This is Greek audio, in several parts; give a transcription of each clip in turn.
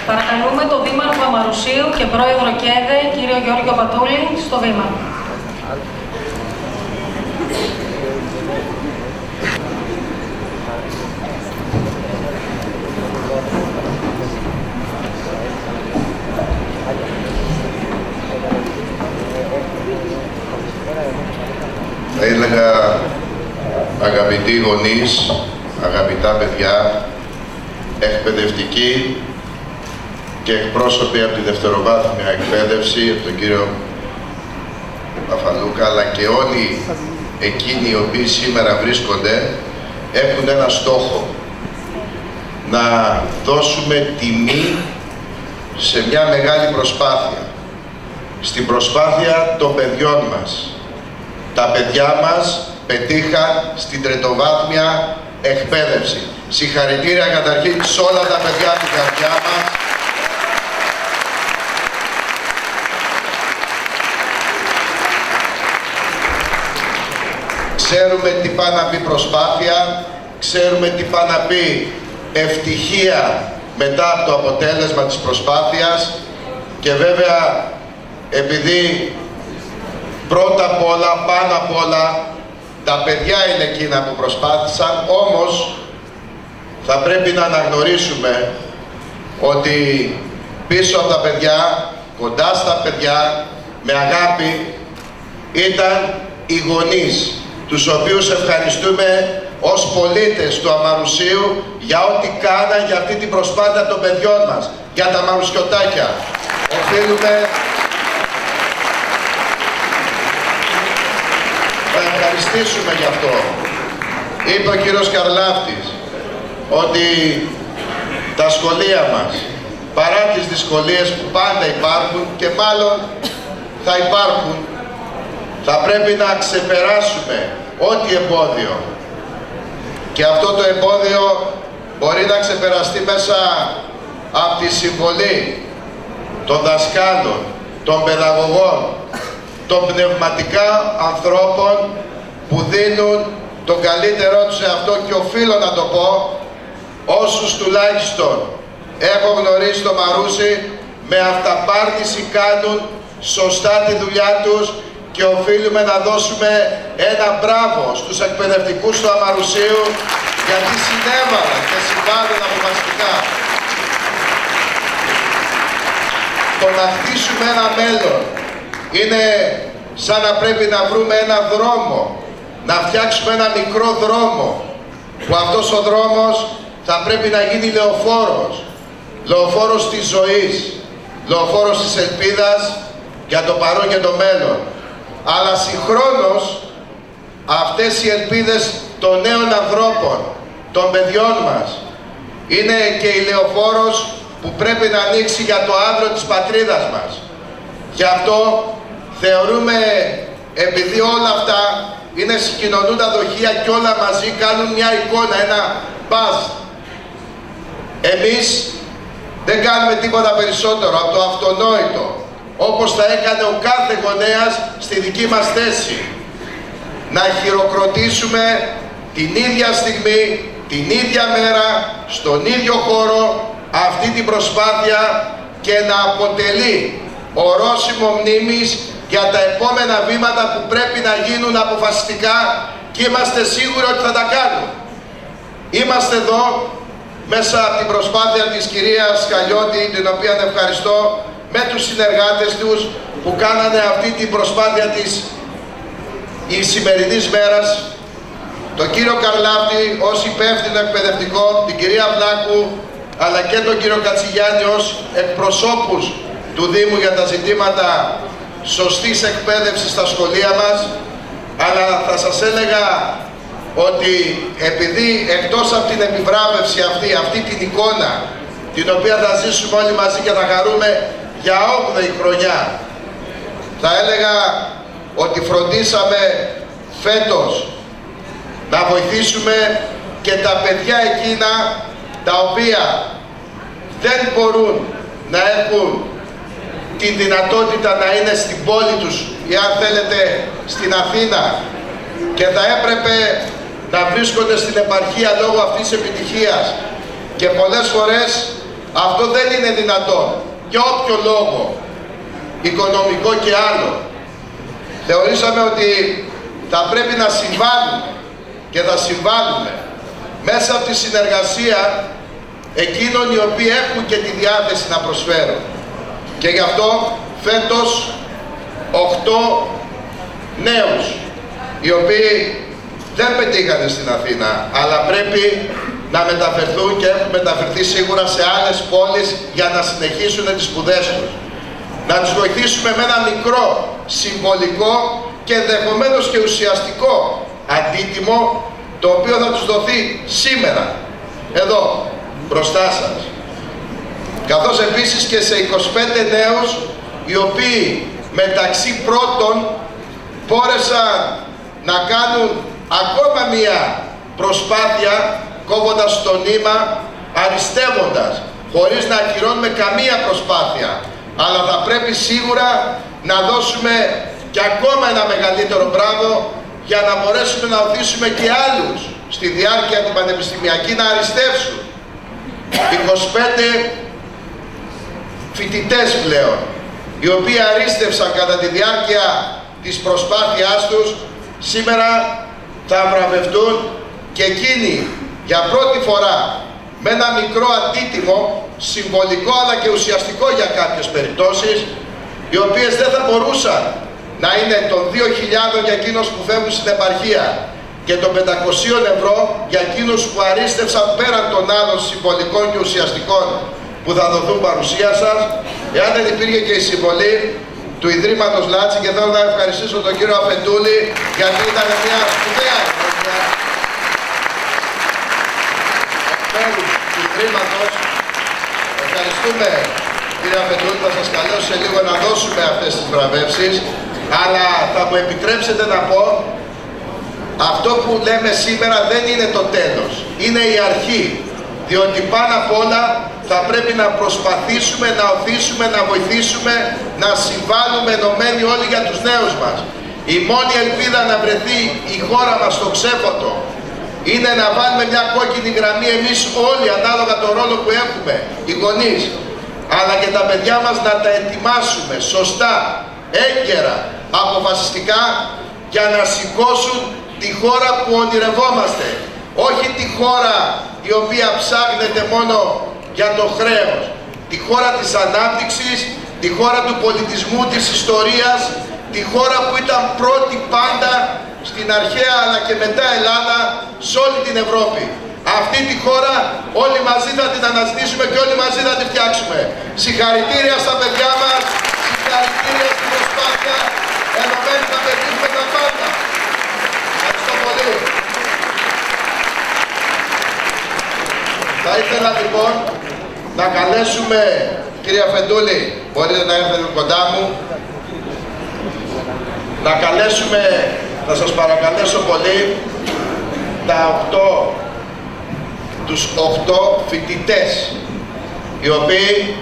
Παρακαλούμε τον Δήμαρχο Αμαρουσίου και Πρόεδρο ΚΕΔΕ, κύριο Γιώργο Πατούλη, στο βήμα. Θα έλεγα, αγαπητοί γονείς, αγαπητά παιδιά, εκπαιδευτικοί και εκπρόσωποι από τη δευτεροβάθμια εκπαίδευση, από τον κύριο Παφαλούκα, αλλά και όλοι εκείνοι οι οποίοι σήμερα βρίσκονται, έχουν ένα στόχο: να δώσουμε τιμή σε μια μεγάλη προσπάθεια, στην προσπάθεια των παιδιών μας. Τα παιδιά μας πετύχαν στην τριτοβάθμια εκπαίδευση. Συγχαρητήρια καταρχήν σε όλα τα παιδιά του καρδιά μας. Ξέρουμε τι πάει να πει προσπάθεια, ξέρουμε τι πάει να πει ευτυχία μετά από το αποτέλεσμα της προσπάθειας και βέβαια επειδή πρώτα απ' όλα, πάνω απ' όλα, τα παιδιά είναι εκείνα που προσπάθησαν, όμως θα πρέπει να αναγνωρίσουμε ότι πίσω από τα παιδιά, κοντά στα παιδιά, με αγάπη, ήταν οι γονείς, τους οποίους ευχαριστούμε ως πολίτες του Αμαρουσίου για ό,τι κάναν για αυτή την προσπάθεια των παιδιών μας, για τα μαρουσιωτάκια. Οφείλουμε να ευχαριστήσουμε γι' αυτό. Είπε ο κύριος Καρλάφτης ότι τα σχολεία μας, παρά τις δυσκολίες που πάντα υπάρχουν και μάλλον θα υπάρχουν, θα πρέπει να ξεπεράσουμε ό,τι εμπόδιο. Και αυτό το εμπόδιο μπορεί να ξεπεραστεί μέσα από τη συμβολή των δασκάλων, των παιδαγωγών, των πνευματικά ανθρώπων που δίνουν τον καλύτερό τους σε αυτό και οφείλω να το πω, όσους τουλάχιστον έχω γνωρίσει στο Μαρούσι, με αυταπάρνηση κάνουν σωστά τη δουλειά τους και οφείλουμε να δώσουμε ένα μπράβο στους εκπαιδευτικούς του Αμαρουσίου γιατί συνέβαλαν και συμβάλλουν αποφασιστικά. Το να χτίσουμε ένα μέλλον είναι σαν να πρέπει να βρούμε ένα δρόμο, να φτιάξουμε ένα μικρό δρόμο, που αυτός ο δρόμος θα πρέπει να γίνει λεωφόρος, λεωφόρος της ζωής, λεωφόρος της ελπίδας για το παρόν και το μέλλον. Αλλά συγχρόνως αυτές οι ελπίδες των νέων ανθρώπων, των παιδιών μας, είναι και η λεωφόρος που πρέπει να ανοίξει για το αύριο της πατρίδας μας. Γι' αυτό θεωρούμε, επειδή όλα αυτά είναι συγκοινωνούντα δοχεία και όλα μαζί κάνουν μια εικόνα, ένα μπαζ. Εμείς δεν κάνουμε τίποτα περισσότερο από το αυτονόητο, όπως θα έκανε ο κάθε γονέας στη δική μας θέση. Να χειροκροτήσουμε την ίδια στιγμή, την ίδια μέρα, στον ίδιο χώρο αυτή την προσπάθεια και να αποτελεί ορόσημο μνήμης για τα επόμενα βήματα που πρέπει να γίνουν αποφασιστικά και είμαστε σίγουροι ότι θα τα κάνουν. Είμαστε εδώ μέσα από την προσπάθεια της κυρίας Καλιώτη, την οποία ευχαριστώ, με τους συνεργάτες τους που κάνανε αυτή την προσπάθεια της σημερινής μέρας, τον κύριο Καρλάφτη ως υπεύθυνο εκπαιδευτικό, την κυρία Βλάκου, αλλά και τον κύριο Κατσιγιάννη ως εκπροσώπους του Δήμου για τα ζητήματα σωστής εκπαίδευσης στα σχολεία μας. Αλλά θα σας έλεγα ότι επειδή εκτός από την επιβράβευση αυτή την εικόνα, την οποία θα ζήσουμε όλοι μαζί και θα χαρούμε για 8η χρονιά, θα έλεγα ότι φροντίσαμε φέτος να βοηθήσουμε και τα παιδιά εκείνα τα οποία δεν μπορούν να έχουν τη δυνατότητα να είναι στην πόλη τους ή αν θέλετε στην Αθήνα και θα έπρεπε να βρίσκονται στην επαρχία λόγω αυτής της επιτυχίας και πολλές φορές Αυτό δεν είναι δυνατόν. Για όποιο λόγο, οικονομικό και άλλο. Θεωρήσαμε ότι θα πρέπει να συμβάλλουμε και θα συμβάλλουμε μέσα από τη συνεργασία εκείνων οι οποίοι έχουν και τη διάθεση να προσφέρουν. Και γι' αυτό φέτος 8 νέους, οι οποίοι δεν πετύχανε στην Αθήνα, αλλά πρέπει να μεταφερθούν και έχουν μεταφερθεί σίγουρα σε άλλες πόλεις για να συνεχίσουν τις σπουδές τους. Να τους βοηθήσουμε με ένα μικρό, συμβολικό και ενδεχομένως και ουσιαστικό αντίτιμο, το οποίο θα τους δοθεί σήμερα, εδώ, μπροστά σας. Καθώς επίσης και σε 25 νέους, οι οποίοι μεταξύ πρώτων μπόρεσαν να κάνουν ακόμα μία προσπάθεια, κόβοντας το νήμα, αριστεύοντας, χωρίς να ακυρώνουμε καμία προσπάθεια. Αλλά θα πρέπει σίγουρα να δώσουμε και ακόμα ένα μεγαλύτερο μπράβο για να μπορέσουμε να οθήσουμε και άλλους στη διάρκεια την πανεπιστημιακή να αριστεύσουν. 25 φοιτητές πλέον, οι οποίοι αρίστευσαν κατά τη διάρκεια της προσπάθειάς τους, σήμερα θα βραβευτούν και εκείνοι για πρώτη φορά με ένα μικρό αντίτιμο, συμβολικό αλλά και ουσιαστικό για κάποιες περιπτώσεις, οι οποίες δεν θα μπορούσαν να είναι των 2.000 για εκείνους που φεύγουν στην επαρχία και των 500 ευρώ για εκείνους που αρίστευσαν πέραν των άλλων συμβολικών και ουσιαστικών που θα δοθούν παρουσία σας, εάν δεν υπήρχε και η συμβολή του Ιδρύματος Λάτση. Και θέλω να ευχαριστήσω τον κύριο Αφεντούλη, γιατί ήταν μια σπουδαία χρονιά του Ιδρύματος. Ευχαριστούμε κύριε Αφεντούλη, θα σας καλέσω σε λίγο να δώσουμε αυτές τις βραβεύσεις, αλλά θα μου επιτρέψετε να πω, αυτό που λέμε σήμερα δεν είναι το τέλος, είναι η αρχή, διότι πάνω απ' όλα θα πρέπει να προσπαθήσουμε να οθήσουμε, να βοηθήσουμε, να συμβάλλουμε ενωμένοι όλοι για τους νέους μας. Η μόνη ελπίδα να βρεθεί η χώρα μας στο ξέφωτο είναι να βάλουμε μια κόκκινη γραμμή εμείς όλοι, ανάλογα τον ρόλο που έχουμε, οι γονείς, αλλά και τα παιδιά μας να τα ετοιμάσουμε σωστά, έγκαιρα, αποφασιστικά, για να σηκώσουν τη χώρα που ονειρευόμαστε. Όχι τη χώρα η οποία ψάχνεται μόνο για το χρέος. Τη χώρα της ανάπτυξης, τη χώρα του πολιτισμού, της ιστορίας, τη χώρα που ήταν πρώτη πάντα στην αρχαία αλλά και μετά Ελλάδα σε όλη την Ευρώπη. Αυτή τη χώρα όλοι μαζί θα την αναζητήσουμε και όλοι μαζί θα την φτιάξουμε. Συγχαρητήρια στα παιδιά μας, συγχαρητήρια στην προσπάθεια, ενωμένοι θα πετύχουμε τα πάντα. Ευχαριστώ πολύ. Θα ήθελα λοιπόν να καλέσουμε, κύριε Αφεντούλη, μπορείτε να έρθετε κοντά μου, να καλέσουμε, να σας παρακαλέσω πολύ, τους 8 φοιτητές, οι οποίοι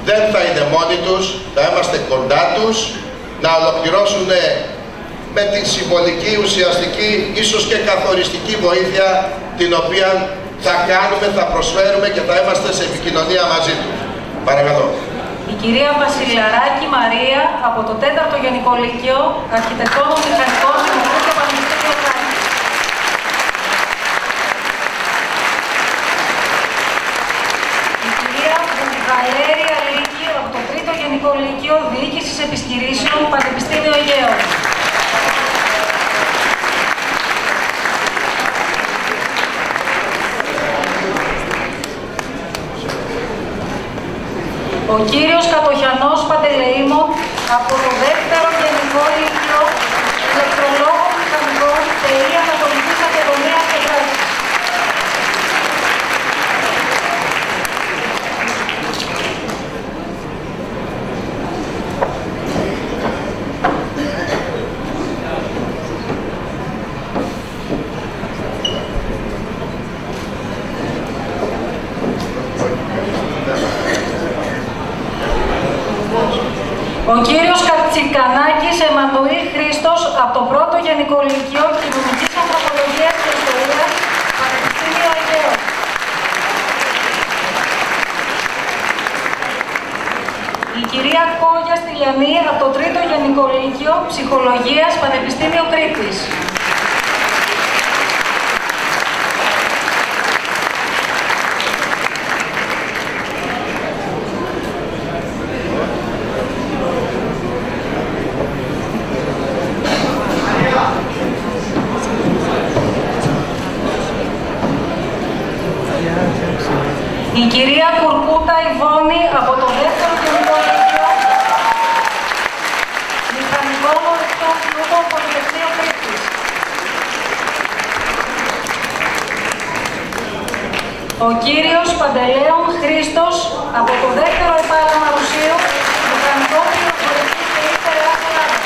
δεν θα είναι μόνοι τους, θα είμαστε κοντά τους, να ολοκληρώσουν με την συμβολική, ουσιαστική, ίσως και καθοριστική βοήθεια, την οποία θα κάνουμε, θα προσφέρουμε και θα είμαστε σε επικοινωνία μαζί τους. Παρακαλώ. Η κυρία Βασιλαράκη Μαρία από το 4ο Γενικό Λύκειο, αρχιτεκτόνων μηχανικών Δημοκρίτου Πανεπιστήμιο Χάρη. Η κυρία Βαλέρια Λύκη από το 3ο Γενικό Λύκειο, Διοίκησης Επιχειρήσεων, Πανεπιστήμιο Αιγαίων. Ο κύριος Κατοχιανός Παντελεήμων από το 2ο Γενικό Λύκειο, ηλεκτρολόγο μηχανικών, ΤΕΗ Ανατολικής Ακαδημίας και Δράσης. Ο κύριος Κατσικανάκης Εμμανουήλ Χρήστος από το 1ο Γενικό Λύκειο Κοινωνικής Ανθρωπολογίας και Ιστορίας, Πανεπιστήμιο Αιγαίων. Η κυρία Κόγια Στυλιανή από το 3ο Γενικό Λύκειο Ψυχολογίας, Πανεπιστήμιο Κρήτης. Η κυρία Κουρκούτα Ιβώνη από το 2ο Γενικό Λύκειο Μηχανικών Ορυκτών Πλούτων, Πολυτεχνείο Κρήτης. Ο κύριος Παντελέων Χρήστος από το 2ο Επάγγελμα Ρουσίου Μηχανικό Πληροφορική και Ύστερεά Ελλάδα.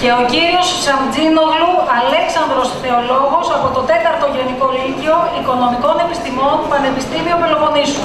Και ο κύριος Σαμτζίνογλου Αλέξανδρος Θεολόγος από το 4ο Γενικό Λύκειο Οικονομικών Επιστημών, Πανεπιστήμιο Πελοποννήσου.